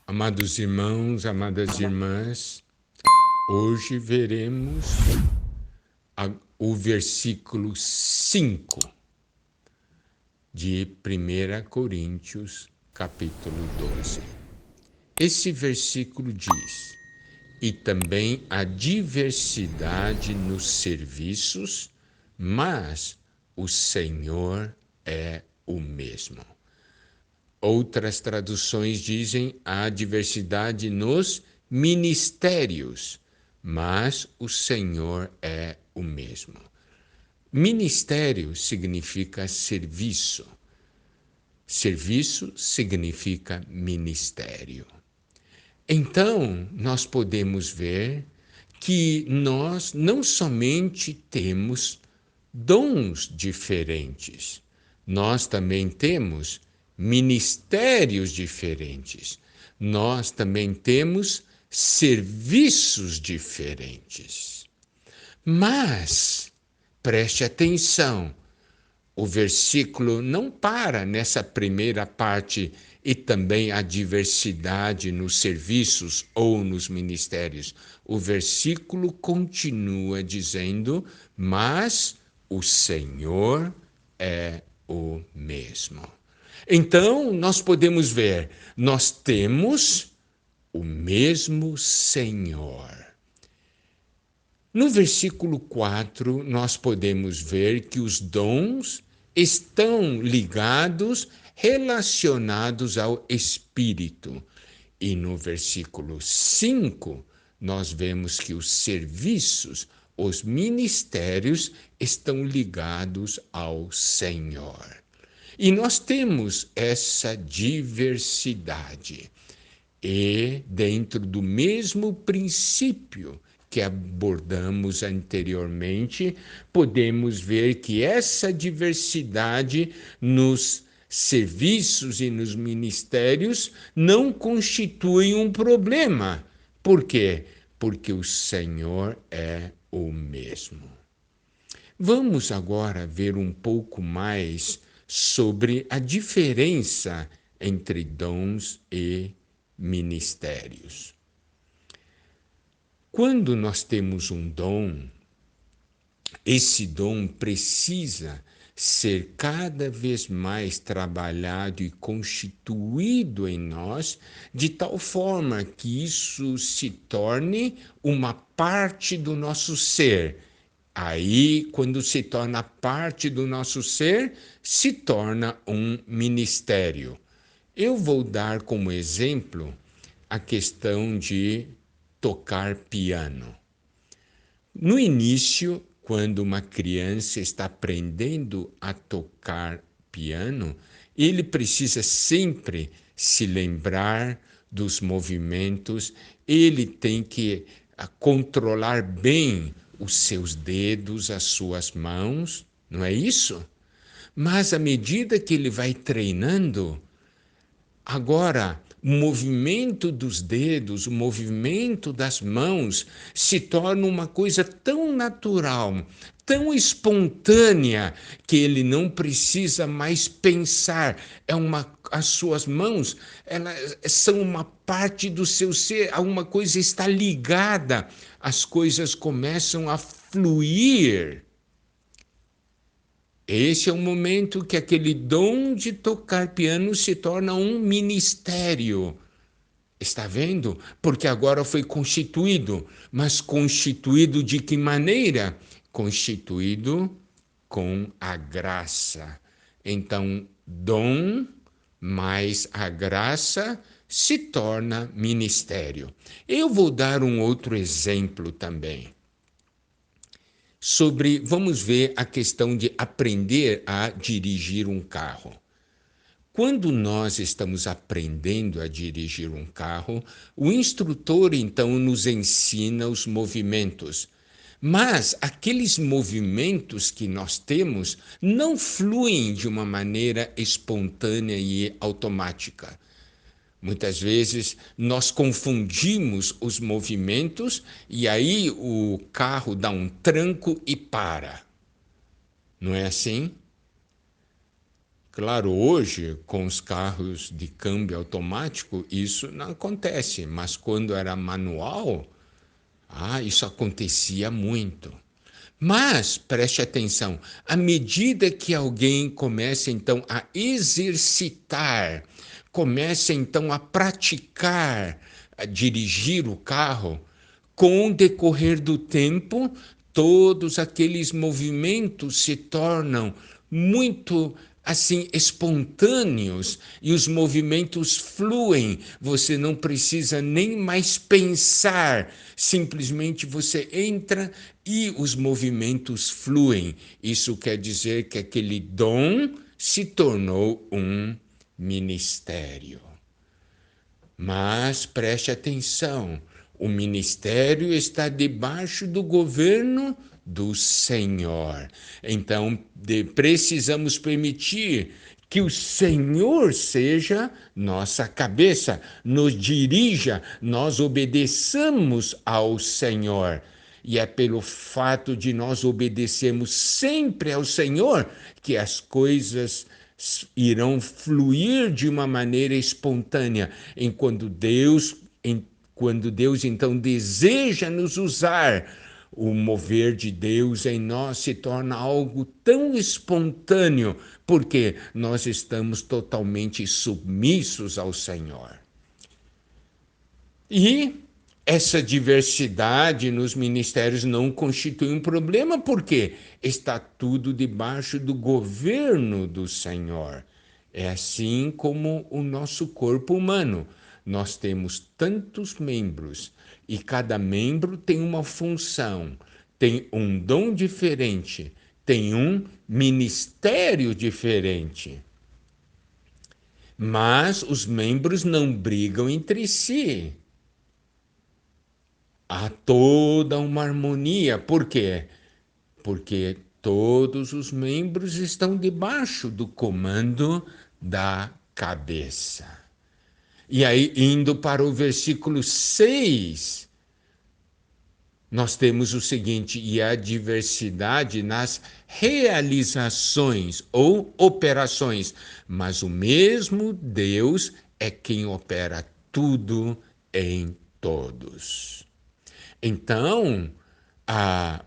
Amados irmãos, amadas irmãs, hoje veremos o versículo 5 de 1 Coríntios, capítulo 12. Esse versículo diz: e também a diversidade nos serviços, mas o Senhor é o mesmo. Outras traduções dizem a diversidade nos ministérios, mas o Senhor é o mesmo. Ministério significa serviço. Serviço significa ministério. Então, nós podemos ver que nós não somente temos dons diferentes, nós também temos ministérios diferentes, nós também temos serviços diferentes. Mas, preste atenção, o versículo não para nessa primeira parte e também a diversidade nos serviços ou nos ministérios. O versículo continua dizendo, mas o Senhor é o mesmo. Então, nós podemos ver, nós temos o mesmo Senhor. No versículo 4, nós podemos ver que os dons estão ligados, relacionados ao Espírito. E no versículo 5, nós vemos que os serviços, os ministérios, estão ligados ao Senhor. E nós temos essa diversidade. E dentro do mesmo princípio que abordamos anteriormente, podemos ver que essa diversidade nos serviços e nos ministérios não constitui um problema. Por quê? Porque o Senhor é o mesmo. Vamos agora ver um pouco mais sobre a diferença entre dons e ministérios. Quando nós temos um dom, esse dom precisa ser cada vez mais trabalhado e constituído em nós, de tal forma que isso se torne uma parte do nosso ser. Aí, quando se torna parte do nosso ser, se torna um ministério. Eu vou dar como exemplo a questão de tocar piano. No início, quando uma criança está aprendendo a tocar piano, ele precisa sempre se lembrar dos movimentos, ele tem que controlar bem os seus dedos, as suas mãos, não é isso? Mas à medida que ele vai treinando, agora, o movimento dos dedos, o movimento das mãos se torna uma coisa tão natural, tão espontânea, que ele não precisa mais pensar. As suas mãos, elas são uma parte do seu ser, alguma coisa está ligada, as coisas começam a fluir. Esse é o momento que aquele dom de tocar piano se torna um ministério. Está vendo? Porque agora foi constituído. Mas constituído de que maneira? Constituído com a graça. Então, dom mais a graça se torna ministério. Eu vou dar um outro exemplo também. Vamos ver a questão de aprender a dirigir um carro. Quando nós estamos aprendendo a dirigir um carro, o instrutor então nos ensina os movimentos. Mas aqueles movimentos que nós temos não fluem de uma maneira espontânea e automática. Muitas vezes nós confundimos os movimentos e aí o carro dá um tranco e para. Não é assim? Claro, hoje, com os carros de câmbio automático, isso não acontece, mas quando era manual, isso acontecia muito. Mas, preste atenção, à medida que alguém começa então a exercitar, começa então a praticar, a dirigir o carro, com o decorrer do tempo, todos aqueles movimentos se tornam muito assim espontâneos e os movimentos fluem. Você não precisa nem mais pensar, simplesmente você entra e os movimentos fluem. Isso quer dizer que aquele dom se tornou um ministério. Mas preste atenção, o ministério está debaixo do governo do Senhor. Então, precisamos permitir que o Senhor seja nossa cabeça, nos dirija, nós obedeçamos ao Senhor. E é pelo fato de nós obedecermos sempre ao Senhor que as coisas irão fluir de uma maneira espontânea, quando Deus então deseja nos usar, o mover de Deus em nós se torna algo tão espontâneo, porque nós estamos totalmente submissos ao Senhor. E essa diversidade nos ministérios não constitui um problema, porque está tudo debaixo do governo do Senhor. É assim como o nosso corpo humano. Nós temos tantos membros e cada membro tem uma função, tem um dom diferente, tem um ministério diferente. Mas os membros não brigam entre si. Há toda uma harmonia. Por quê? Porque todos os membros estão debaixo do comando da cabeça. E aí, indo para o versículo 6, nós temos o seguinte: e a diversidade nas realizações ou operações, mas o mesmo Deus é quem opera tudo em todos. Então,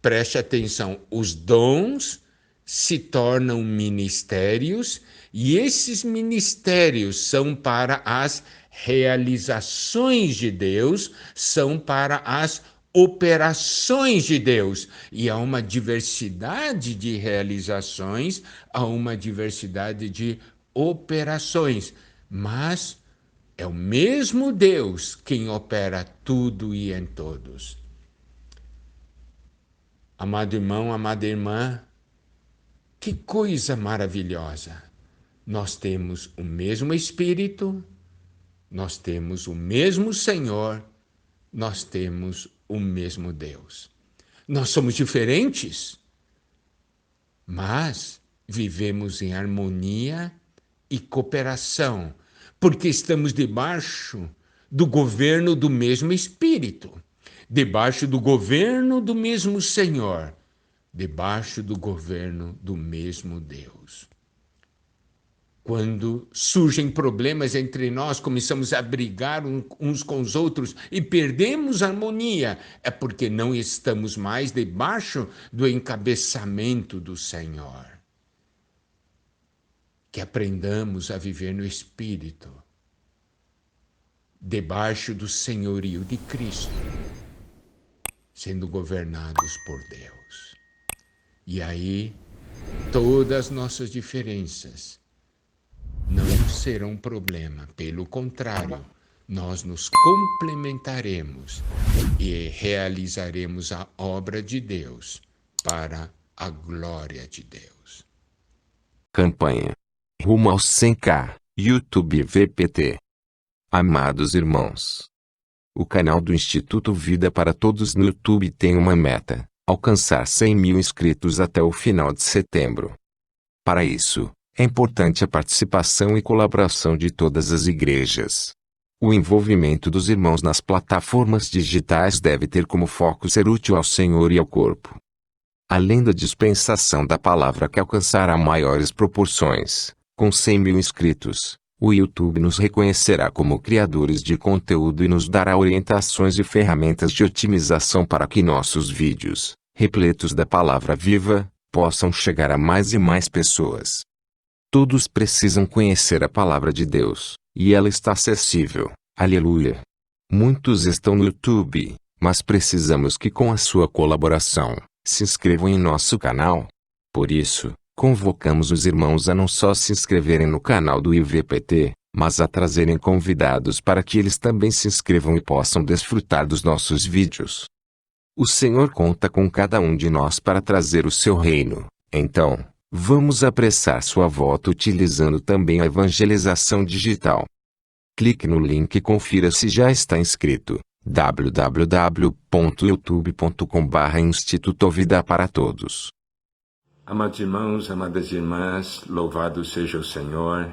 preste atenção, os dons se tornam ministérios e esses ministérios são para as realizações de Deus, são para as operações de Deus. E há uma diversidade de realizações, há uma diversidade de operações, mas é o mesmo Deus quem opera tudo e em todos. Amado irmão, amada irmã, que coisa maravilhosa! Nós temos o mesmo Espírito, nós temos o mesmo Senhor, nós temos o mesmo Deus. Nós somos diferentes, mas vivemos em harmonia e cooperação, porque estamos debaixo do governo do mesmo Espírito, debaixo do governo do mesmo Senhor, debaixo do governo do mesmo Deus. Quando surgem problemas entre nós, começamos a brigar uns com os outros e perdemos a harmonia, é porque não estamos mais debaixo do encabeçamento do Senhor. Que aprendamos a viver no Espírito, debaixo do senhorio de Cristo, sendo governados por Deus. E aí, todas as nossas diferenças não serão problema. Pelo contrário, nós nos complementaremos e realizaremos a obra de Deus para a glória de Deus. Campanha rumo aos 100k, YouTube VPT. Amados irmãos, o canal do Instituto Vida para Todos no YouTube tem uma meta: alcançar 100.000 inscritos até o final de setembro. Para isso, é importante a participação e colaboração de todas as igrejas. O envolvimento dos irmãos nas plataformas digitais deve ter como foco ser útil ao Senhor e ao corpo. Além da dispensação da palavra que alcançará maiores proporções, Com 100 mil inscritos, o YouTube nos reconhecerá como criadores de conteúdo e nos dará orientações e ferramentas de otimização para que nossos vídeos, repletos da palavra viva, possam chegar a mais e mais pessoas. Todos precisam conhecer a palavra de Deus, e ela está acessível. Aleluia! Muitos estão no YouTube, mas precisamos que com a sua colaboração, se inscrevam em nosso canal. Por isso, convocamos os irmãos a não só se inscreverem no canal do IVPT, mas a trazerem convidados para que eles também se inscrevam e possam desfrutar dos nossos vídeos. O Senhor conta com cada um de nós para trazer o seu reino. Então, vamos apressar sua volta utilizando também a evangelização digital. Clique no link e confira se já está inscrito. www.youtube.com/Instituto Vida para Todos. Amados irmãos, amadas irmãs, louvado seja o Senhor.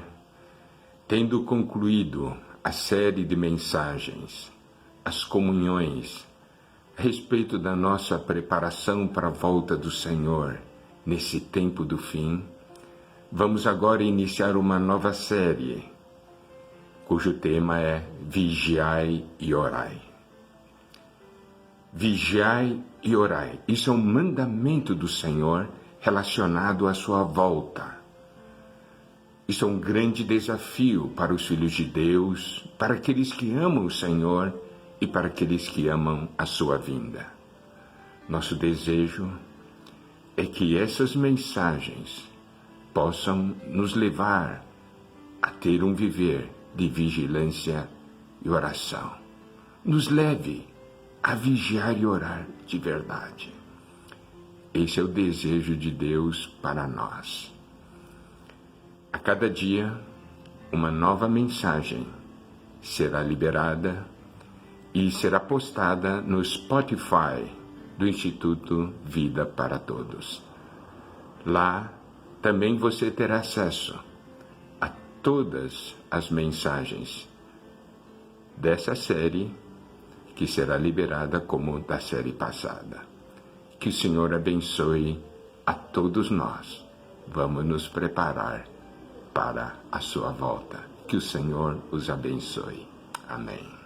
Tendo concluído a série de mensagens, as comunhões, a respeito da nossa preparação para a volta do Senhor nesse tempo do fim, vamos agora iniciar uma nova série, cujo tema é Vigiai e Orai. Vigiai e orai. Isso é um mandamento do Senhor relacionado à sua volta. Isso é um grande desafio para os filhos de Deus, para aqueles que amam o Senhor e para aqueles que amam a sua vinda. Nosso desejo é que essas mensagens possam nos levar a ter um viver de vigilância e oração. Nos leve a vigiar e orar de verdade. Esse é o desejo de Deus para nós. A cada dia, uma nova mensagem será liberada e será postada no Spotify do Instituto Vida para Todos. Lá também você terá acesso a todas as mensagens dessa série, que será liberada como da série passada. Que o Senhor abençoe a todos nós. Vamos nos preparar para a sua volta. Que o Senhor os abençoe. Amém.